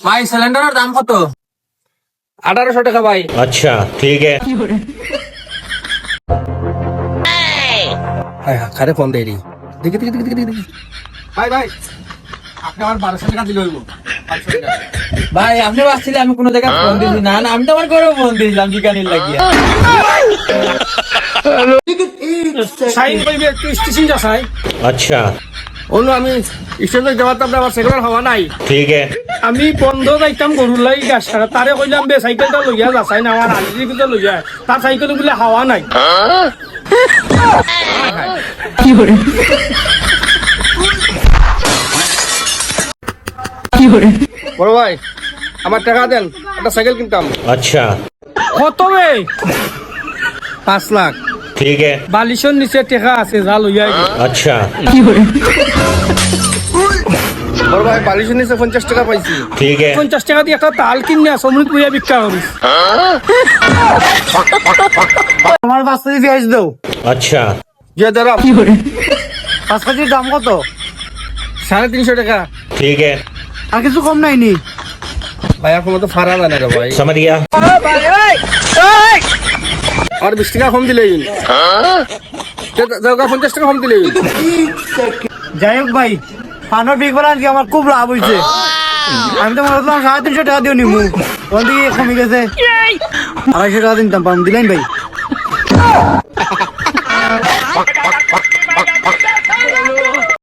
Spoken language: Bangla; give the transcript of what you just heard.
ভাই সিলিন্ডারের দাম কত? 1800 টাকা ভাই। अच्छा ठीक है। খারে ফোন দেরি দেখি দেখি দেখি দেখি দেখি। ভাই ভাই আপনি আমার 1200 টাকা দিলে হইব। 500 টাকা ভাই আপনি ভাবছিলেন আমি কোনো জায়গায় ফোন দিছি না না আমি তো আমার ঘরে ফোন দিয়েছিলাম জিকানির লাগিয়া। সাইন কইবে একটু স্টেশন যা সাই। अच्छा অন্য আমি স্টেশনে যাওয়ার তো আমার সাইকেল হওয়া নাই। ठीक है। আমি বন্ধ যাইতাম গরুর লাগি গাছ কাটা তারে কইলাম বে সাইকেলটা লইয়া যাচাই না আমার আলিজি কিন্তু লইয়া তার সাইকেল গুলো হাওয়া নাই। বড় ভাই আমার টাকা দেন একটা সাইকেল কিনতাম। अच्छा কত বে? 5 লাখ। ठीक है। বালিশের নিচে টাকা আছে যা লইয়া আইবি। अच्छा বড় ভাই বালিশের নিচে 50 টাকা পাইছি। ठीक है। 50 টাকা দিয়ে একটা তাল কিনে সমৃদ্ধ বইয়া বিক্রি করিস। আমার বাস থেকে পেঁয়াজ দাও। अच्छा যে দাঁড়া 5 কেজির দাম কত? 350 টাকা। ठीक है। আর কিছু কম নাইনি? ভাই এখন তো ফারা না রে ভাই समझ गया। আর 20 টাকা কম দিলেই 50 টাকা কম দিলেই। যাই হোক ভাই পানোর বিক বানান কি আমার খুব লাভ হয়েছে। আমি তো মনে করলাম 350 টাকা দিও নিমু ওখান থেকে কমে গেছে 250 টাকা দিতাম পাম দিলেন ভাই।